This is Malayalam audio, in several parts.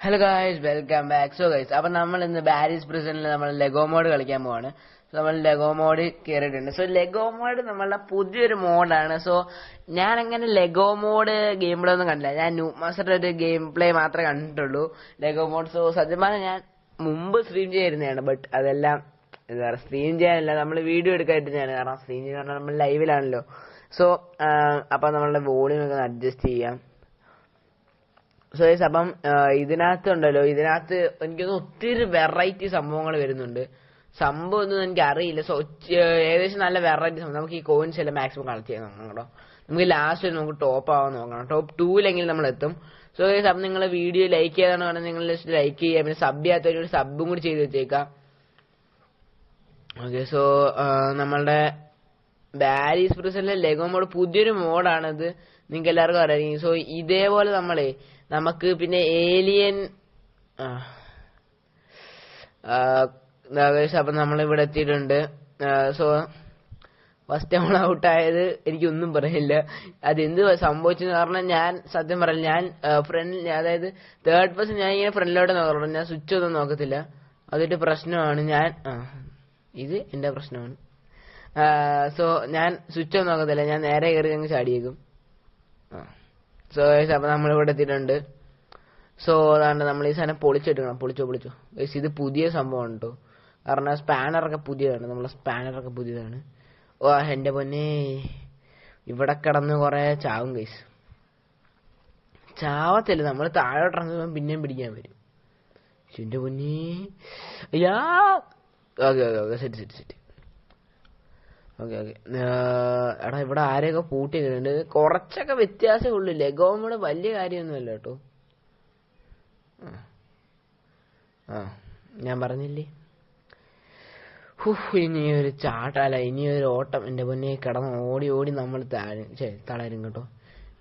Hello guys, welcome back. So guys, അപ്പൊ നമ്മൾ ഇന്ന് ബാരിസ് പ്രിസണിൽ നമ്മൾ ലെഗോ മോഡ് കളിക്കാൻ പോവാണ്. നമ്മൾ ലെഗോ മോഡ് കയറിയിട്ടുണ്ട്. സോ ലെഗോ മോഡ് നമ്മളുടെ പുതിയൊരു മോഡാണ്. സോ ഞാൻ അങ്ങനെ ലെഗോ മോഡ് ഗെയിം പ്ലേ ഒന്നും കണ്ടില്ല. ഞാൻ ന്യൂ മാസ്റ്റർ ഒരു ഗെയിം പ്ലേ മാത്രമേ കണ്ടിട്ടുള്ളൂ ലെഗോ മോഡ്. സോ സത്യം പറഞ്ഞാൽ ഞാൻ മുമ്പ് സ്ട്രീം ചെയ്യായിരുന്നതാണ്. ബട്ട് അതെല്ലാം എന്താ പറയുക, സ്ട്രീം ചെയ്യാനല്ല, നമ്മൾ വീഡിയോ എടുക്കാനായിട്ടാണ്. കാരണം സ്ട്രീം ചെയ്യാൻ നമ്മൾ ലൈവിലാണല്ലോ. സോ അപ്പൊ നമ്മളുടെ വോളിയം ഒക്കെ അഡ്ജസ്റ്റ് ചെയ്യാം. സോ ഗൈസ്, അപ്പം ഇതിനകത്ത് എനിക്കൊന്ന് ഒത്തിരി വെറൈറ്റി സംഭവങ്ങൾ വരുന്നുണ്ട്. സംഭവം ഒന്നും എനിക്ക് അറിയില്ല. സോ ഏകദേശം നല്ല വെറൈറ്റി സംഭവം. നമുക്ക് ഈ കോയിൻസ് എല്ലാം മാക്സിമം കളക്ട് ചെയ്യാൻ നോക്കണം. നമുക്ക് ലാസ്റ്റ് നമുക്ക് ടോപ്പ് ആവാൻ നോക്കണം. ടോപ്പ് 2 നമ്മൾ എത്തും. സോ ഗൈസ്, അപ്പം നിങ്ങൾ വീഡിയോ ലൈക്ക് ചെയ്താണ് പറഞ്ഞാൽ നിങ്ങൾ ജസ്റ്റ് ലൈക്ക് ചെയ്യുക. പിന്നെ സബ് ചെയ്യാത്തവർ സബും കൂടി ചെയ്ത് വെച്ചേക്കാം. ഓക്കെ, സോ നമ്മളുടെ ബാരിസ് പ്രിസണിലെ ലെഗോ മോഡ് പുതിയൊരു മോഡാണിത്. നിങ്ങൾക്ക് എല്ലാവർക്കും അറിയാം. സോ ഇതേപോലെ നമുക്ക് പിന്നെ ഏലിയൻ അപ്പം നമ്മളിവിടെ എത്തിയിട്ടുണ്ട്. സോ ഫസ്റ്റ് നമ്മൾ ഔട്ടായത് എനിക്കൊന്നും പറയില്ല. അതെന്ത് സംഭവിച്ചെന്ന് പറഞ്ഞാൽ, ഞാൻ സത്യം പറയില്ല, ഞാൻ ഫ്രണ്ടിൽ, അതായത് തേർഡ് പേഴ്സൺ ഞാൻ ഇങ്ങനെ ഫ്രണ്ടിലോട്ട് നോക്കാറുള്ളൂ. ഞാൻ സ്വിച്ച് ഒന്നും നോക്കത്തില്ല. അതൊരു പ്രശ്നമാണ്. ഇത് എന്റെ പ്രശ്നമാണ്. സോ ഞാൻ സ്വിച്ച് ഒന്നും നോക്കത്തില്ല. ഞാൻ നേരെ കയറി അങ്ങ് ചാടിയേക്കും. സോ അപ്പൊ നമ്മളിവിടെ എത്തിയിട്ടുണ്ട്. സോ അതാണ്ട് നമ്മൾ ഈ സാധനം പൊളിച്ചെടുക്കണം. പൊളിച്ചോ. ഇത് പുതിയ സംഭവമാണ് കേട്ടോ. കാരണം സ്പാനറൊക്കെ പുതിയതാണ്. നമ്മളെ സ്പാനറൊക്കെ പുതിയതാണ്. ഓ എന്റെ പൊന്നെ, ഇവിടെ കിടന്ന് കുറെ ചാവും ഗൈസ്. ചാവത്തില്ല, നമ്മൾ താഴോട്ടിറങ്ങുമ്പോൾ പിന്നെയും പിടിക്കാൻ വരും. എന്റെ പൊന്നെ, ഓക്കെ സെറ്റ്. ഓക്കെ എടാ, ഇവിടെ ആരെയൊക്കെ പൂട്ടിയിട്ടുണ്ട്. കുറച്ചൊക്കെ വ്യത്യാസമേ ഉള്ളൂ. ലെഗോ മോഡ് വലിയ കാര്യമൊന്നുമല്ല കേട്ടോ. ഞാൻ പറഞ്ഞില്ലേ. ഇനി ഒരു ചാട്ടല്ല, ഇനി ഒരു ഓട്ടം. എന്റെ പൊന്നെ, കിടന്ന് ഓടി നമ്മൾ തളരും കേട്ടോ.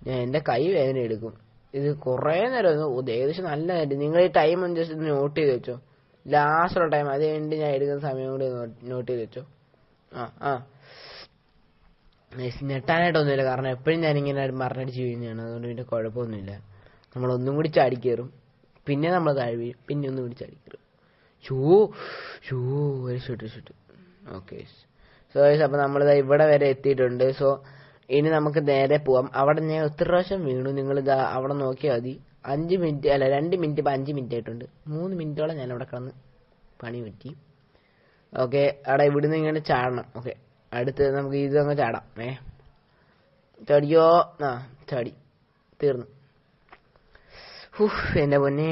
ഞാൻ എന്റെ കൈ വേദന എടുക്കും. ഇത് കുറെ നേരം ഏകദേശം നല്ല കാര്യം. നിങ്ങൾ ഈ ടൈം ഒന്ന് ജസ്റ്റ് നോട്ട് ചെയ്ത് വെച്ചോ. ലാസ്റ്റുള്ള ടൈം, അത് കഴിഞ്ഞിട്ട് ഞാൻ എടുക്കുന്ന സമയം കൂടി നോട്ട് ചെയ്ത് വെച്ചോ. ഞെട്ടാനായിട്ടൊന്നുമില്ല. കാരണം എപ്പോഴും ഞാനിങ്ങനെ മരണടിച്ച് വീഴുന്നതാണ്. അതുകൊണ്ട് പിന്നെ കുഴപ്പമൊന്നുമില്ല. നമ്മളൊന്നും കൂടി ചാടിക്കയറും, പിന്നെ നമ്മൾ താഴെ വീഴും, പിന്നെ ഒന്നും കൂടി ചാടിക്കയറും. ഷൂട്ട്. ഓക്കെ, സോ അപ്പൊ നമ്മളിതാ ഇവിടെ വരെ എത്തിയിട്ടുണ്ട്. സോ ഇനി നമുക്ക് നേരെ പോവാം. അവിടെ ഞാൻ ഒത്തിരി പ്രാവശ്യം വീണു. നിങ്ങൾ ഇതാ അവിടെ നോക്കിയാൽ മതി. 5 മിനിറ്റ് അല്ല 2 മിനിറ്റ്, ഇപ്പം 5 മിനിറ്റ് ആയിട്ടുണ്ട്. 3 മിനിറ്റോളം ഞാൻ അവിടെ കിടന്ന് പണി പറ്റി. ഓക്കെ, അവിടെ ഇവിടുന്ന് ഇങ്ങനെ ചാടണം. ഓക്കെ, അടുത്ത് നമുക്ക് ഇത് അങ്ങ് ചാടാം. ചാടിയോ? ചാടി തീർന്നു. എന്റെ പൊന്നെ,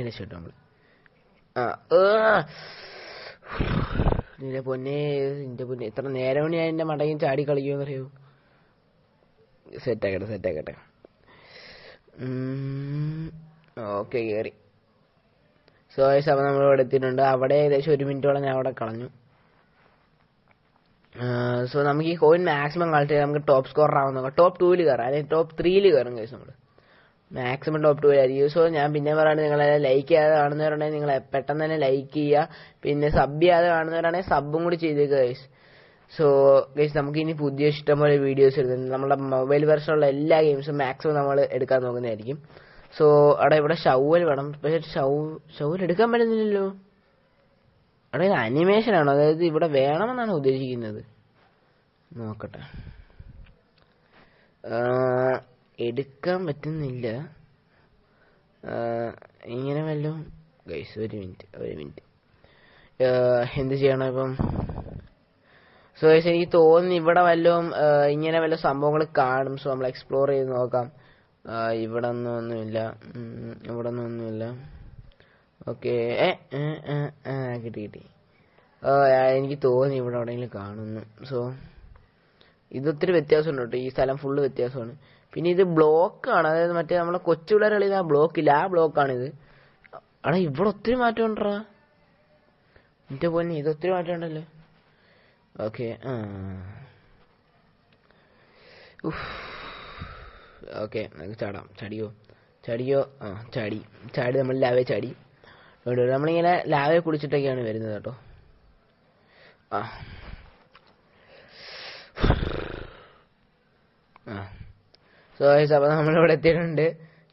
രക്ഷപ്പെട്ടു നമ്മള്. നിന്റെ പൊന്നെ എത്ര നേരം ഞാൻ എന്റെ മടങ്ങി ചാടി കളിക്കുമെന്ന് അറിയൂ. സെറ്റാക്കട്ടെ. ഓക്കെ, കയറി. സോ അപ്പൊ നമ്മളിവിടെ എത്തിയിട്ടുണ്ട്. അവിടെ ഏകദേശം 1 മിനിറ്റോളം ഞാൻ അവിടെ കളഞ്ഞു. സോ നമുക്ക് ഈ കോയിൻ മാക്സിമം കളക്ട് ചെയ്യാം. നമുക്ക് ടോപ്പ് സ്കോറർ ആവുന്ന ടോപ്പ് 2 കയറാം, അല്ലെങ്കിൽ ടോപ്പ് 3 കയറും കേസ്. നമ്മൾ മാക്സിമം ടോപ്പ് 2 ആയിരിക്കും. സോ ഞാൻ പിന്നെ പറയുന്നത്, നിങ്ങളെ ലൈക്ക് ചെയ്യാതെ കാണുന്നവരുണ്ടെങ്കിൽ നിങ്ങൾ പെട്ടെന്ന് തന്നെ ലൈക്ക് ചെയ്യുക. പിന്നെ സബ് ചെയ്യാതെ കാണുന്നവരാണെങ്കിൽ സബും കൂടി ചെയ്തേക്കുക ഗൈസ്. സോ ഗൈസ്, നമുക്ക് ഇനി പുതിയ ഇഷ്ടംപോലെ വീഡിയോസ് എടുക്കുന്നത്, നമ്മുടെ മൊബൈൽ വെർഷനുള്ള എല്ലാ ഗെയിംസും മാക്സിമം നമ്മൾ എടുക്കാൻ നോക്കുന്നതായിരിക്കും. സോ അവിടെ ഇവിടെ ഷവൽ വേണം. പക്ഷേ ഷവൽ എടുക്കാൻ പറ്റുന്നില്ലല്ലോ. അവിടെ ഇത് അനിമേഷനാണോ? അതായത് ഇവിടെ വേണമെന്നാണ് ഉദ്ദേശിക്കുന്നത്. നോക്കട്ടെ, എടുക്കാൻ പറ്റുന്നില്ല. ഇങ്ങനെ വല്ലതും ഗൈസ്, ഒരു മിനിറ്റ് എന്ത് ചെയ്യണം ഇപ്പം? സോ ഗൈസ്, എനിക്ക് തോന്നുന്നു ഇവിടെ വല്ലതും ഇങ്ങനെ വല്ല സംഭവങ്ങൾ കാണും. സോ നമ്മൾ എക്സ്പ്ലോർ ചെയ്ത് നോക്കാം. ഇവിടെ ഒന്നുമില്ല. ഓക്കെ, കിട്ടി. എനിക്ക് തോന്നി ഇവിടെ എവിടെയെങ്കിലും കാണുന്നു. സോ ഇതൊത്തിരി വ്യത്യാസമുണ്ട് കേട്ടോ. ഈ സ്ഥലം ഫുള്ള് വ്യത്യാസമാണ്. പിന്നെ ഇത് ബ്ലോക്കാണ്, അതായത് മറ്റേ നമ്മളെ കൊച്ചു പിള്ളേർ കളിക്കുന്ന ആ ബ്ലോക്കില്ല, ആ ബ്ലോക്കാണിത്. അവിടെ ഇവിടെ ഒത്തിരി മാറ്റം ഉണ്ടോ എന്റെ പൊന്നെ, ഇത് ഒത്തിരി മാറ്റം ഉണ്ടല്ലോ. ഓക്കെ, ഓക്കെ, നമുക്ക് ചാടാം. ചാടി. നമ്മൾ ലാവേ ചാടി. നമ്മളിങ്ങനെ ലാവേ കുടിച്ചിട്ടൊക്കെയാണ് വരുന്നത് കേട്ടോ. സോ ഗൈസ് അപ്പോൾ നമ്മളിവിടെ എത്തിയിട്ടുണ്ട്.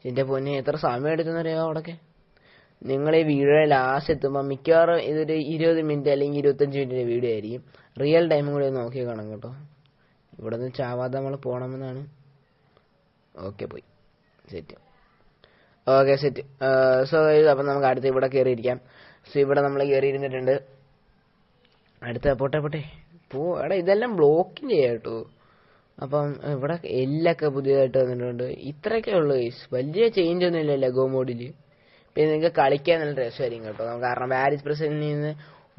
എൻ്റെ പൊന്നെ എത്ര സമയം എടുക്കുന്നറിയാമോ അവിടെയൊക്കെ. നിങ്ങൾ ഈ വീഡിയോ ലാസ്റ്റ് എത്തുമ്പോൾ മിക്കവാറും ഇതൊരു 20 മിനിറ്റ് അല്ലെങ്കിൽ 25 മിനിറ്റിൻ്റെ വീഡിയോ ആയിരിക്കും. റിയൽ ടൈമും കൂടി നോക്കി കാണാം കേട്ടോ. ഇവിടെ നിന്ന് ചാവാതെ നമ്മൾ പോകണമെന്നാണ്. ഓക്കെ പോയി സെറ്റ്. Okay set. സോ അപ്പം നമുക്ക് അടുത്ത് ഇവിടെ കയറിയിരിക്കാം. സോ ഇവിടെ നമ്മൾ കയറിയിരുന്നിട്ടുണ്ട്. അടുത്ത പോട്ടെ എടാ ഇതെല്ലാം ബ്ലോക്കിങ് ചെയ്യാം കേട്ടോ. അപ്പം ഇവിടെ എല്ലൊക്കെ പുതിയതായിട്ട് വന്നിട്ടുണ്ട്. ഇത്രയൊക്കെ ഉള്ളു ഗൈസ്, വലിയ ചേഞ്ച് ഒന്നും ഇല്ല ലെഗോ മോഡിൽ. പിന്നെ നിങ്ങൾക്ക് കളിക്കാൻ നല്ല രസമായിരിക്കും കേട്ടോ. കാരണം പാരീസ് പ്രസിൽ നിന്ന്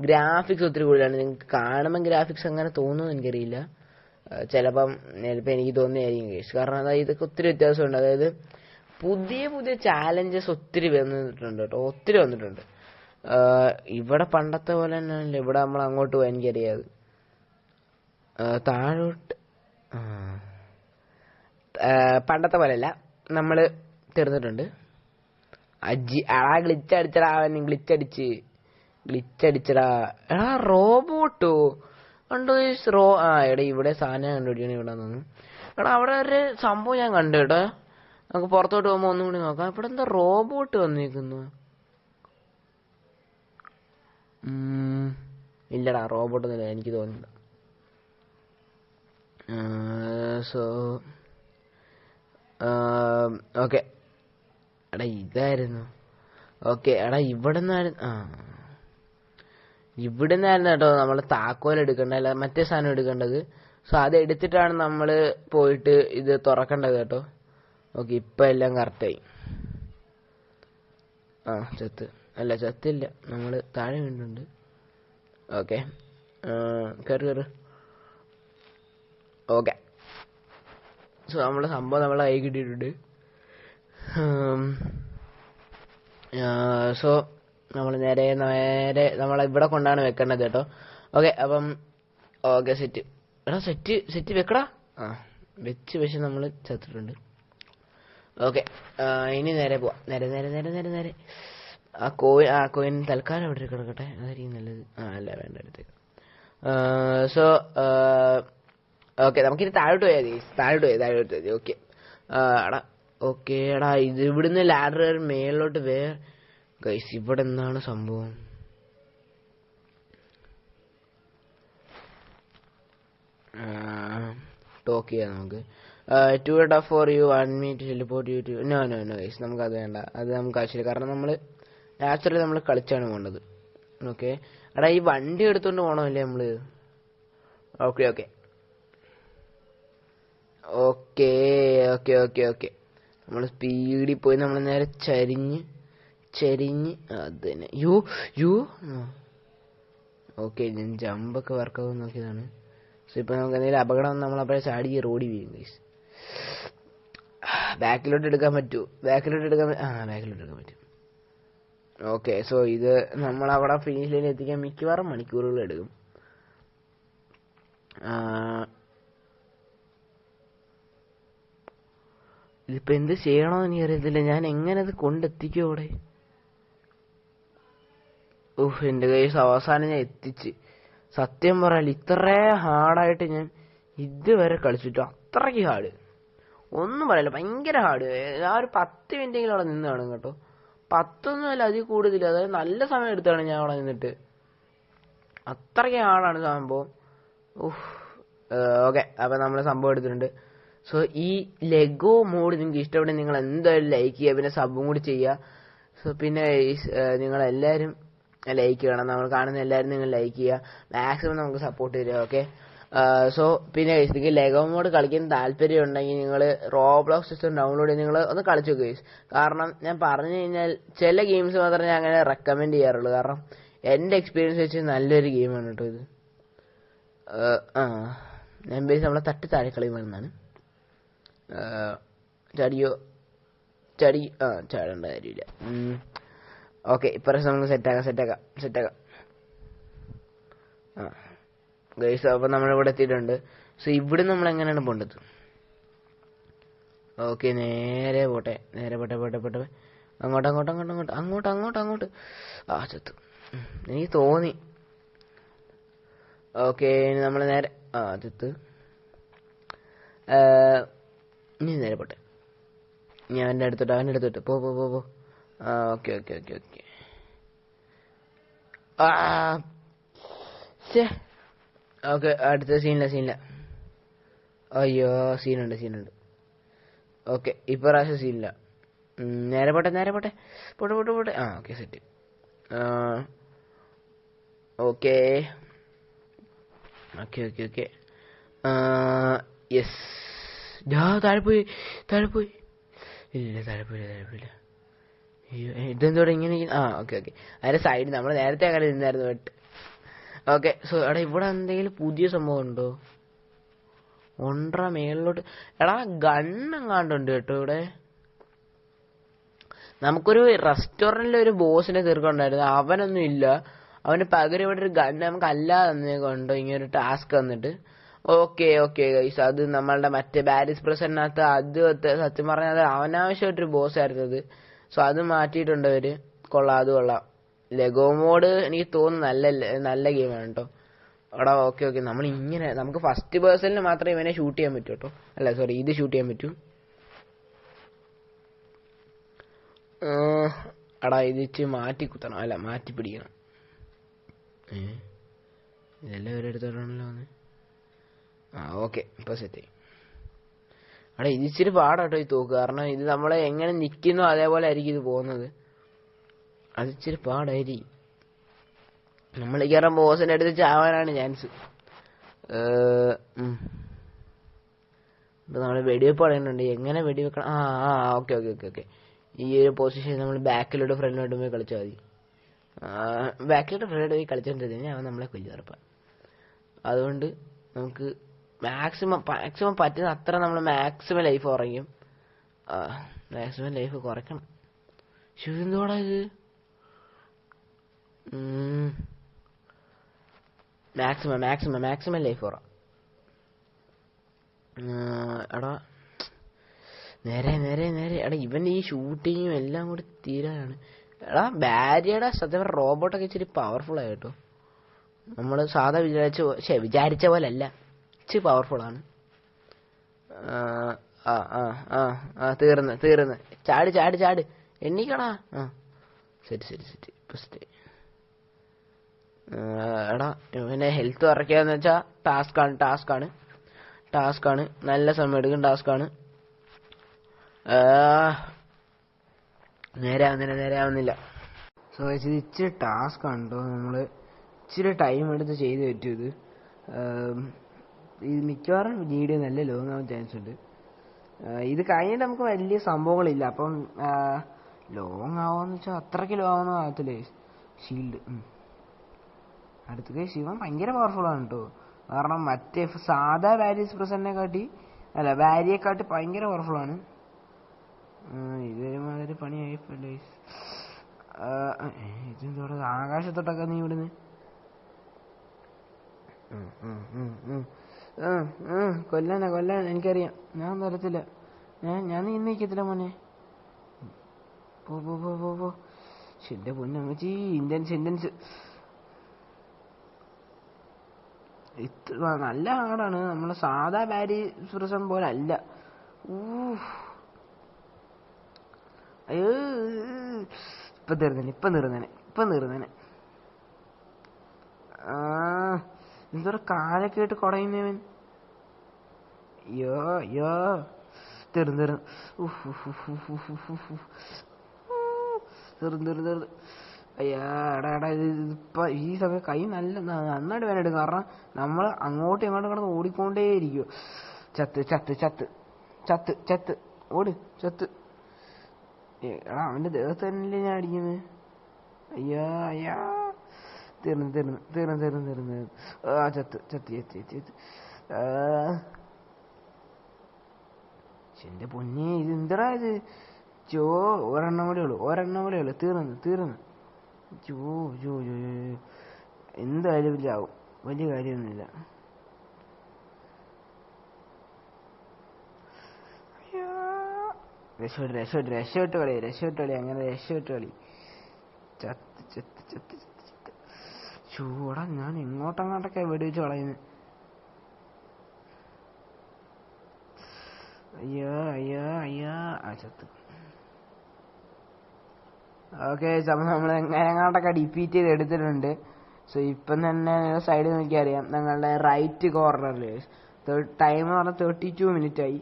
ഗ്രാഫിക്സ് ഒത്തിരി കൂടുതലാണ്. നിങ്ങൾക്ക് കാണുമ്പോൾ ഗ്രാഫിക്സ് അങ്ങനെ തോന്നുമെന്ന് എനിക്കറിയില്ല. ചിലപ്പോൾ എനിക്ക് തോന്നിയായിരിക്കും ഗൈസ്. കാരണം അതായത് ഇതൊക്കെ ഒത്തിരി വ്യത്യാസമുണ്ട്. അതായത് പുതിയ ചാലഞ്ചസ് ഒത്തിരി വന്നിട്ടുണ്ട് കേട്ടോ, ഒത്തിരി വന്നിട്ടുണ്ട്. ഇവിടെ പണ്ടത്തെ പോലെ തന്നെയല്ല. ഇവിടെ നമ്മൾ അങ്ങോട്ട് പോകാൻ എനിക്കറിയാതെ താഴോട്ട് പണ്ടത്തെ പോലെയല്ല, നമ്മൾ തീർന്നിട്ടുണ്ട്. ഗ്ലിച്ചടിച്ചടാ, ഗ്ലിച്ചടിച്ചടാ. എടാ റോബോട്ടോ കണ്ടോ? എടാ ഇവിടെ സാധനം കണ്ടുപിടിക്കണം ഇവിടെ നിന്ന്. എടാ അവിടെ ഒരു സംഭവം ഞാൻ കണ്ടു കേട്ടോ. നമുക്ക് പുറത്തോട്ട് പോകുമ്പോൾ ഒന്നും കൂടി നോക്കാം. ഇവിടെ എന്താ റോബോട്ട് വന്നിരിക്കുന്നു? ഇല്ലടാ റോബോട്ടൊന്നുമില്ല, എനിക്ക് തോന്നുന്നില്ല. സോ ഓക്കെ എടാ ഇതായിരുന്നു. ഓക്കെ എടാ ഇവിടെ നിന്നായിരുന്നു കേട്ടോ നമ്മൾ താക്കോൽ എടുക്കേണ്ടത്, അല്ല മറ്റേ സാധനം എടുക്കേണ്ടത്. സോ അത് എടുത്തിട്ടാണ് നമ്മൾ പോയിട്ട് ഇത് തുറക്കേണ്ടത് കേട്ടോ. ഓക്കെ ഇപ്പം എല്ലാം കറക്റ്റായി. ചത്തില്ല, നമ്മൾ താഴെ വീണ്ടുണ്ട്. ഓക്കെ കയറ്. ഓക്കെ സോ നമ്മളെ സംഭവം നമ്മളെ കൈ കിട്ടിയിട്ടുണ്ട്. സോ നമ്മൾ നേരെ നമ്മളിവിടെ കൊണ്ടാണ് വെക്കേണ്ടത് കേട്ടോ. ഓക്കെ അപ്പം ഓക്കെ സെറ്റ്. എടാ സെറ്റ് വെക്കടാ. വെച്ച് നമ്മൾ ചത്തിട്ടുണ്ട്. ഓക്കെ ഇനി നേരെ പോവാം. നേരെ ആ കോയിൻ തൽക്കാലം അവിടെ കിടക്കട്ടെ, അതായിരിക്കും നല്ലത്. അല്ല വേണ്ട അടുത്തേക്ക്. സോ ഓക്കെ നമുക്കിനി താഴോട്ട് പോയാൽ ഓക്കെ എടാ. ഓക്കെ എടാ ഇത് ഇവിടുന്ന് ലാഡർ മേളിലോട്ട് ഗൈസ് ഇവിടെ എന്താണ് സംഭവം? ടോക്ക് ചെയ്യാം നമുക്ക്. 2 for you, 1 me to teleport you to... No guys നമുക്കത് വേണ്ട, അത് നമുക്ക് ആവശ്യമില്ല. കാരണം നമ്മൾ നാച്ചുറലി നമ്മൾ കളിച്ചാണ് പോകേണ്ടത്. ഓക്കെ എടാ ഈ വണ്ടി എടുത്തോണ്ട് പോകണമല്ലേ നമ്മള്? ഓക്കെ നമ്മൾ സ്പീഡിൽ പോയി നമ്മൾ നേരെ ചരിഞ്ഞ് അത് തന്നെ. ഓക്കെ ഞാൻ ജമ്പൊക്കെ വർക്കാവും നോക്കിയതാണ്. സോ ഇപ്പൊ നമുക്ക് എന്തെങ്കിലും അപകടം നമ്മളപ്പോഴേ ചാടി റോഡിൽ വീഴും ഗൈസ്. ബാക്കിലോട്ട് എടുക്കാൻ പറ്റും. ഓക്കെ സോ ഇത് നമ്മളവിടെ ഫിനിഷ് ലൈനിൽ എത്തിക്കാൻ മിക്കവാറും മണിക്കൂറുകൾ എടുക്കും. ഇതിപ്പോ എന്ത് ചെയ്യണമെന്ന് എനിക്ക് അറിയത്തില്ല. ഞാൻ എങ്ങനെ അത് കൊണ്ടെത്തിക്കും അവിടെ? എന്റെ കൈസ് അവസാനം ഞാൻ എത്തിച്ച്. സത്യം പറയാൻ ഇത്ര ഹാർഡായിട്ട് ഞാൻ ഇതുവരെ കളിച്ചിട്ടു. അത്രയ്ക്ക് ഹാർഡ് ഒന്നും പറയില്ല, ഭയങ്കര ഹാർഡ്. ഞാൻ ഒരു 10 മിനിറ്റെങ്കിലും അവിടെ നിന്ന് കാണും കേട്ടോ. 10 അല്ല, അതിൽ കൂടുതൽ. അതായത് നല്ല സമയം എടുത്താണ് ഞാൻ അവിടെ നിന്നിട്ട്. അത്രയ്ക്ക് ഹാർഡാണ് സംഭവം. ഓക്കെ അപ്പം നമ്മൾ സംഭവം എടുത്തിട്ടുണ്ട്. സോ ഈ ലെഗോ മോഡ് നിങ്ങൾക്ക് ഇഷ്ടപ്പെടും, നിങ്ങൾ എന്തായാലും ലൈക്ക് ചെയ്യുക, പിന്നെ സബും കൂടി ചെയ്യുക. സോ പിന്നെ നിങ്ങളെല്ലാവരും ലൈക്ക് ചെയ്യണം. നമ്മൾ കാണുന്ന എല്ലാവരും നിങ്ങൾ ലൈക്ക് ചെയ്യുക, മാക്സിമം നമുക്ക് സപ്പോർട്ട് തരിക. ഓക്കെ സോ പിന്നെ നിങ്ങൾക്ക് ലെഗോ മോഡ് കളിക്കാൻ താല്പര്യം ഉണ്ടെങ്കിൽ നിങ്ങൾ റോബ്ലോക്സ് സിസ്റ്റം ഡൗൺലോഡ് ചെയ്ത് നിങ്ങൾ ഒന്ന് കളിച്ചു നോക്കുക ഗൈസ്. കാരണം ഞാൻ പറഞ്ഞു കഴിഞ്ഞാൽ ചില ഗെയിംസ് മാത്രമേ ഞാൻ അങ്ങനെ റെക്കമെൻഡ് ചെയ്യാറുള്ളൂ. കാരണം എൻ്റെ എക്സ്പീരിയൻസ് വെച്ച് നല്ലൊരു ഗെയിമാണ് കേട്ടോ ഇത്. ഞാൻ ബേസ് നമ്മളെ തട്ടി താഴെ കളിയുമെന്നാണ്. ചാടേണ്ട കാര്യമില്ല. ഓക്കെ ഇപ്രാവശ്യം നമുക്ക് സെറ്റാക്കാം. ഗൈസ് അപ്പം നമ്മളിവിടെ എത്തിയിട്ടുണ്ട്. സോ ഇവിടെ നമ്മൾ എങ്ങനെയാണ് പോകേണ്ടത്? ഓക്കെ നേരെ പോട്ടെ. അങ്ങോട്ട് ചത്തു എനിക്ക് തോന്നി. ഓക്കെ നമ്മൾ നേരെ ചത്ത്. ഇനി നേരെ പോട്ടെ. ഇനി അവൻ്റെ അടുത്തോട്ട് പോ പോ പോ പോ. ആ ഓക്കെ ഓക്കെ ഓക്കെ ഓക്കെ. ആ ഓക്കെ, അടുത്ത സീനില്ല. അയ്യോ, സീനുണ്ട്. ഓക്കെ, ഇപ്പൊ പ്രാവശ്യം സീനില്ല. നേരെ പോട്ടെ പോട്ടെ. ആ okay, set. Okay okay. Yes. താഴെ പോയി. ഇല്ല, താഴെ പോയില്ല. അയ്യോ, ഇതെന്തോടെ ഇങ്ങനെ? ആ ഓക്കെ. അതിന്റെ സൈഡ് നമ്മൾ നേരത്തെ അങ്ങനെ നിന്നായിരുന്നു. But okay. സോ എടാ, ഇവിടെ എന്തെങ്കിലും പുതിയ സംഭവം ഉണ്ടോ? മേളിലോട്ട്. എടാ, ഗണ്ണെങ്ങാണ്ടുണ്ട് കേട്ടോ ഇവിടെ. നമുക്കൊരു റെസ്റ്റോറന്റിൽ ഒരു ബോസിനെ തീർക്കുണ്ടായിരുന്നു. അവനൊന്നും ഇല്ല. അവന് പകരം ഇവിടെ ഒരു ഗണ്ണ് നമുക്ക് അല്ലാതെ കൊണ്ടോ ഇങ്ങനൊരു ടാസ്ക് വന്നിട്ട്. ഓക്കെ ഗൈസ്, അത് നമ്മളുടെ മറ്റേ ബാരിസ് പ്രസന്റിനകത്ത് അത് സത്യം പറഞ്ഞാൽ അത് അനാവശ്യമായിട്ടൊരു ബോസ് ആയിരുന്നത്. സോ അത് മാറ്റിയിട്ടുണ്ട് അവര്. അത് കൊള്ളാം. ലെഗോ മോഡ് എനിക്ക് തോന്നുന്നു നല്ല ഗെയിമാണ് കേട്ടോ. എടാ ഓക്കെ. നമുക്ക് ഫസ്റ്റ് പേഴ്സണിൽ മാത്രമേ ഇവനെ ഷൂട്ട് ചെയ്യാൻ പറ്റൂ കേട്ടോ. അല്ല സോറി, ഇത് ഷൂട്ട് ചെയ്യാൻ പറ്റൂ. എടാ, ഇത് മാറ്റി കുത്തണം. അല്ല, മാറ്റി പിടിക്കണം. ഇതെല്ലാം ഒരിടത്തോടാണല്ലോ വന്ന്. ആ ഓക്കെ, ഇപ്പൊ സെറ്റായി. എടാ, ഇത് ഇച്ചിരി പാടാട്ടോ ഈ തോക്ക്. കാരണം ഇത് നമ്മളെ എങ്ങനെ നിൽക്കുന്നോ അതേപോലെ ആയിരിക്കും ഇത് പോകുന്നത്. അത് ഇച്ചിരി പാടായിരിക്കും. നമ്മൾ കയറാൻ ബോസിന്റെ അടുത്ത് ചാവാനാണ് ചാൻസ്. ഇപ്പൊ നമ്മള് വെടിവെപ്പ് പറയുന്നുണ്ട്. എങ്ങനെ വെടിവെക്കണം? ഓക്കെ. ഈ ഒരു പൊസിഷൻ നമ്മൾ ബാക്കിലോട്ട് ഫ്രണ്ടിലോട്ട് പോയി കളിച്ചാൽ മതി. ബാക്കിലോട്ട് ഫ്രണ്ടിലോട്ട് പോയി കളിച്ചോണ്ടിരുന്ന അവൻ നമ്മളെ കൊല്ലുറപ്പാണ്. അതുകൊണ്ട് നമുക്ക് മാക്സിമം പറ്റുന്ന അത്ര നമ്മൾ മാക്സിമം ലൈഫ് കുറയ്ക്കും. മാക്സിമം ലൈഫ് കുറയ്ക്കണം. എന്തോടാ ഇത്? മാക്സിമം ലൈഫ് കുറ. എടാ, നേരെ. എടാ, ഇവന്റെ ഈ ഷൂട്ടിങ്ങും എല്ലാം കൂടി തീരാനാണ്. എടാ, ബാരിയുടെ സത്യം റോബോട്ടൊക്കെ ഇച്ചിരി പവർഫുൾ ആയിട്ടോ. നമ്മള് സാധാ വിചാരിച്ച പോലെ അല്ല, ഇച്ചിരി പവർഫുൾ ആണ്. തീർന്ന്. ചാട് എണ്ണിക്കടാ. സെറ്റ്. എടാ, ഇവനെ ഹെൽത്ത് കുറയ്ക്കാന്ന് വെച്ചാ ടാസ്ക് ആണ്. നല്ല സമയം എടുക്കും. ടാസ്കാണ്. നേരെ ആവുന്നില്ല. സോ ഇത് ഇച്ചിരി ടാസ്ക് ആണ്. നമ്മള് ഇച്ചിരി ടൈം എടുത്ത് ചെയ്ത് പറ്റും ഇത്. ഇത് മിക്കവാറും വീഡിയോ നല്ല ലോങ് ആവാൻ ചാൻസ് ഉണ്ട്. ഇത് കഴിഞ്ഞിട്ട് നമുക്ക് വലിയ സംഭവങ്ങളില്ല. അപ്പം ലോങ് ആവാന്ന് വെച്ചാൽ അത്രയ്ക്ക് ലോങ് ഒന്നും ആകത്തില്ലേ. ഷീൽഡ് അടുത്ത ശിവൻ ഭയങ്കര പവർഫുൾ ആണ് കേട്ടോ. കാരണം മറ്റേ സാധാ വാരിയസ് വാരിയെക്കാട്ടി ഭയങ്കര പവർഫുൾ ആണ്. ഇതൊരുമാതിരി പണിയായിപ്പല്ലേ. ഇതെന്തോടെ ആകാശത്തോട്ടൊക്കെ നീ ഇവിടുന്ന് കൊല്ലാൻ എനിക്കറിയാം. ഞാൻ തരത്തില്ല. ഞാൻ നീ നിൽക്കത്തില്ല മോനെ. പോ. എന്റെ പൊന്നമ്മച്ചി, ഇന്ത്യൻസ് നല്ല ഹാർഡാണ്. നമ്മളെ സാധാ ബാരിസ് പ്രസൻ പോലെ അല്ല. അയ്യോ, ഇപ്പൊ തീർന്നേനെ. എന്തോരം കാലൊക്കെ ആയിട്ട് കുടയുന്നവൻ. അയ്യോ തീർന്നു. എടാ, ഇപ്പൊ ഈ സമയം കൈ നന്നായിട്ട് വേനെടുക്കും. കാരണം നമ്മൾ അങ്ങോട്ടും ഇങ്ങോട്ടും കിടന്ന് ഓടിക്കൊണ്ടേയിരിക്കും. ചത്ത് ഓട്. എടാ, അവന്റെ ദേഹത്ത് തന്നെയല്ലേ ഞാൻ അടിക്കുന്നത്. അയ്യാ തീർന്നു. ചത്ത്. എന്റെ പൊന്നേ, ഇത് എന്തടാ ഇത്? ഒരെണ്ണം കൂടെ ഉള്ളു. തീർന്നു. എന്തായാലും ഇല്ലാവും. വലിയ കാര്യമൊന്നുമില്ല. രക്ഷപ്പെട്ട് കളി. അങ്ങനെ രക്ഷപ്പെട്ട് കളി. ചത്ത്. ചൂടാ, ഞാൻ ഇങ്ങോട്ടങ്ങോട്ടൊക്കെ വെടിവെച്ച് കളയുന്നു. അയ്യോ അയ്യോ അയ്യോ ചത്ത്. ഓക്കെ, അപ്പം നമ്മൾ എങ്ങനെങ്ങാണ്ടൊക്കെ ഡിഫീറ്റ് ചെയ്ത് എടുത്തിട്ടുണ്ട്. സോ ഇപ്പം തന്നെ സൈഡിൽ നോക്കിയാൽ അറിയാം, ഞങ്ങളുടെ റൈറ്റ് കോർണറിൽ ടൈം എന്ന് പറഞ്ഞാൽ 32 മിനിറ്റ് ആയി.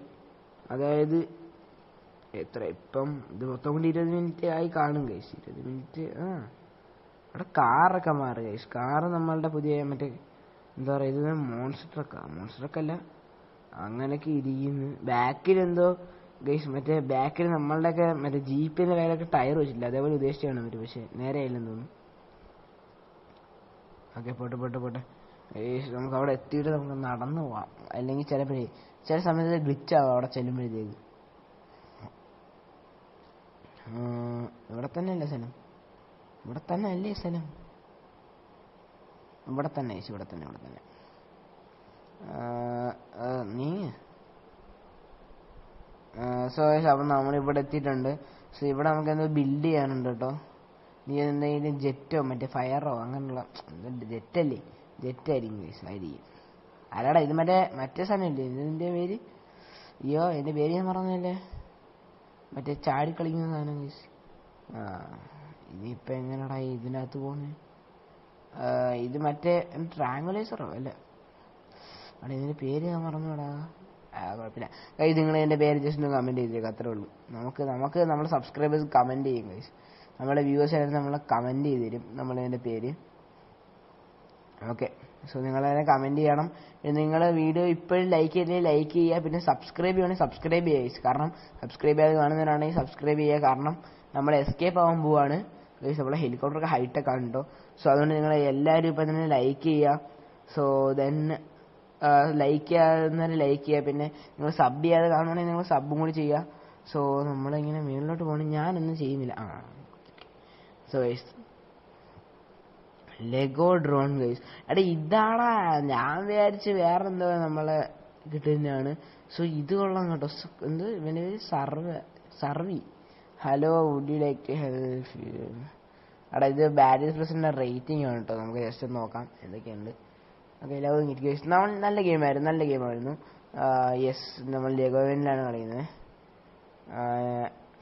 അതായത് എത്ര ഇപ്പം ഇത് മൊത്തം കൊണ്ട് 20 മിനിറ്റ് ആയി കാണും ഗൈസ്. 20 മിനിറ്റ്. അവിടെ കാറൊക്കെ മാറി ഗൈസ്. കാറ് നമ്മളുടെ പുതിയ മറ്റേ എന്താ പറയുക, ഇത് മോൺസ്റ്ററൊക്കെ അങ്ങനെയൊക്കെ ഇരിക്കുന്നു. ബാക്കിലെന്തോ ഗൈസ്, മറ്റേ ബാക്കിൽ നമ്മളുടെയൊക്കെ മറ്റേ ജീപ്പിന്റെ കയ്യിലൊക്കെ ടയർ വെച്ചില്ല, അതേപോലെ ഉദ്ദേശിച്ചാണ് അവർ, പക്ഷെ നേരെ ആയില്ലെന്ന് തോന്നുന്നു. ഓക്കെ, പോട്ടെ ഗൈസ്, നമുക്ക് അവിടെ എത്തിയിട്ട് നമുക്ക് നടന്നു പോവാം. അല്ലെങ്കിൽ ചില സമയത്ത് ഗ്ലിച്ചാവും അവിടെ ചെല്ലുമ്പോഴത്തേക്ക്. ഇവിടെ തന്നെ അല്ലേ സ്ഥലം? ഇവിടെ തന്നെ നീ സോ അപ്പം നമ്മളിവിടെ എത്തിയിട്ടുണ്ട്. സോ ഇവിടെ നമുക്ക് എന്തോ ബിൽഡ് ചെയ്യാനുണ്ട് കേട്ടോ. നീ എന്തെങ്കിലും ജെറ്റോ മറ്റേ ഫയറോ അങ്ങനെയുള്ള ജെറ്റല്ലേ, ജെറ്റായിരിക്കും ഗൈസ്, ആയിരിക്കും. അല്ലടാ, ഇത് മറ്റേ സാധനമല്ലേ, ഇതിൻ്റെ പേര്? അയ്യോ, എൻ്റെ പേര് ഞാൻ പറഞ്ഞല്ലേ, മറ്റേ ചാടിക്കളിക്കുന്ന സാധനം ഗൈസ്. ഇനിയിപ്പോൾ എങ്ങനെയാടാ ഇതിനകത്ത് പോകുന്നത്? ഇത് മറ്റേ ട്രാങ്കുലേസറോ അല്ല, അവിടെ ഇതിൻ്റെ പേര് ഞാൻ മറന്നുടാ. കുഴപ്പമില്ല ഗൈസ്, നിങ്ങൾ എൻ്റെ പേര് ജസ്റ്റ് ഒന്ന് കമൻറ്റ് ചെയ്തേക്കാം, അത്രേ ഉള്ളൂ. നമുക്ക് നമ്മുടെ സബ്സ്ക്രൈബേഴ്സ് കമൻറ്റ് ചെയ്യും ഗൈസ്. നമ്മുടെ വ്യൂവേഴ്സ് ആയിരുന്നു നമ്മളെ കമൻറ്റ് ചെയ്ത് തരും നമ്മളതിൻ്റെ പേര്. ഓക്കെ, സോ നിങ്ങളതിനെ കമൻറ്റ് ചെയ്യണം. നിങ്ങൾ വീഡിയോ ഇപ്പോഴും ലൈക്ക് ചെയ്തില്ലെങ്കിൽ ലൈക്ക് ചെയ്യുക, പിന്നെ സബ്സ്ക്രൈബ് ചെയ്യണമെങ്കിൽ സബ്സ്ക്രൈബ് ചെയ്യുക. കാരണം സബ്സ്ക്രൈബ് ചെയ്യാതെ കാണുന്നവരാണെങ്കിൽ സബ്സ്ക്രൈബ് ചെയ്യുക. കാരണം നമ്മൾ എസ്കേപ്പ് ആവാൻ പോവാണ് ഗൈസ്. നമ്മളെ ഹെലികോപ്റ്ററൊക്കെ ഹൈടെക് ആണ് കേട്ടോ. സോ അതുകൊണ്ട് നിങ്ങൾ എല്ലാവരും ഇപ്പം തന്നെ ലൈക്ക് ചെയ്യുക. സോ ദെൻ ലൈക്ക് ചെയ്യുക, പിന്നെ നിങ്ങൾ സബ് ചെയ്യാതെ കാണുവാണെങ്കിൽ നിങ്ങൾ സബും കൂടി ചെയ്യുക. സോ നമ്മളിങ്ങനെ മുകളിലോട്ട് പോകണം, ഞാനൊന്നും ചെയ്യുന്നില്ല. So guys, ലെഗോ drone guys. എടാ ഇതാടാ, ഞാൻ വിചാരിച്ച് വേറെ എന്തോ നമ്മളെ കിട്ടുന്നതാണ്. സോ ഇത് കൊള്ളാം കേട്ടോ. എന്ത് ഇവൻ്റെ പേര്? സർവി. Hello, would you like to help you? എടാ ഇത് ബാരിയസ് പ്രസിഡന്റ് റേറ്റിംഗ് ആണ് കേട്ടോ. നമുക്ക് ജസ്റ്റ് നോക്കാം എന്തൊക്കെയുണ്ട്. Okay, love it guys. നല്ല ഗെയിമായിരുന്നു. യെസ്, നമ്മൾ ലെഗോവിലാണ് കളിക്കുന്നത്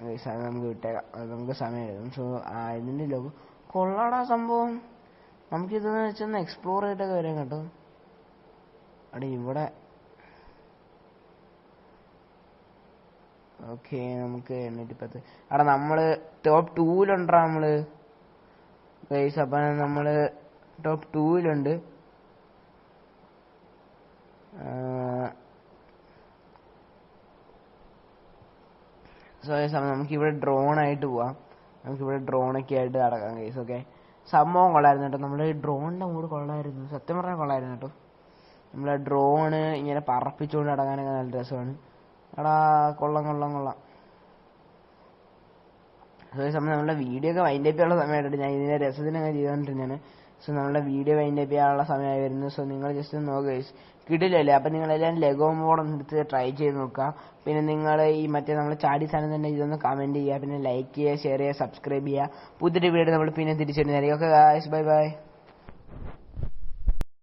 ഗൈസ്. അത് നമുക്ക് വിട്ടേക്കാം, അത് നമുക്ക് സമയം എടുക്കും. സോ ഇതിൻ്റെ ലോഗോ കൊള്ളാടാ സംഭവം. നമുക്കിതെന്ന് വെച്ചൊന്ന് എക്സ്പ്ലോർ ചെയ്തിട്ടൊക്കെ വരാം കേട്ടോ. അവിടെ ഇവിടെ ഓക്കെ, നമുക്ക് 810. അവിടെ നമ്മൾ ടോപ്പ് 2-ലുണ്ടാ നമ്മള് ഗൈസ്. അപ്പം നമ്മൾ ടോപ്പ് 2-ലുണ്ട്. സോ നമുക്കിവിടെ ഡ്രോണായിട്ട് പോവാം. നമുക്കിവിടെ ഡ്രോണൊക്കെ ആയിട്ട് നടക്കാം ഗൈസ്. ഓക്കെ, സംഭവം കൊള്ളായിരുന്നു കേട്ടോ. നമ്മുടെ ഈ ഡ്രോണിൻ്റെ മൂഡ് കൊള്ളായിരുന്നു, സത്യം പറഞ്ഞാൽ കൊള്ളായിരുന്നു കേട്ടോ. നമ്മളെ ഡ്രോണ് ഇങ്ങനെ പറപ്പിച്ചുകൊണ്ട് നടക്കാനൊക്കെ നല്ല രസമാണ്. എടാ കൊള്ളാം. സോ നമ്മളുടെ വീഡിയോ ഒക്കെ വൈൻഡ് അപ്പ് ചെയ്യാനുള്ള സമയമായിട്ട് ഞാൻ ഇതിൻ്റെ രസത്തിനൊക്കെ ചെയ്തുകൊണ്ടിരുന്നതാണ്. സോ നമ്മളുടെ വീഡിയോ വൈൻഡ് അപ്പ് ചെയ്യാനുള്ള സമയമായി വരുന്നു. സോ നിങ്ങൾ ജസ്റ്റ് ഒന്ന് നോക്കുക ഗൈസ്, കിടിലല്ലേ? അപ്പം നിങ്ങളെല്ലാം ലെഗോ മോഡൊന്ന് എടുത്ത് ട്രൈ ചെയ്ത് നോക്കുക. പിന്നെ നിങ്ങൾ ഈ മറ്റേ നമ്മൾ ചാടി സാധനം തന്നെ ഇതൊന്ന് കമൻറ്റ് ചെയ്യുക, പിന്നെ ലൈക്ക് ചെയ്യുക, ഷെയർ ചെയ്യുക, സബ്സ്ക്രൈബ് ചെയ്യുക. പുതിയൊരു വീഡിയോ നമ്മൾ പിന്നെ തിരിച്ചു വരുന്നതായിരിക്കും. Okay guys, by.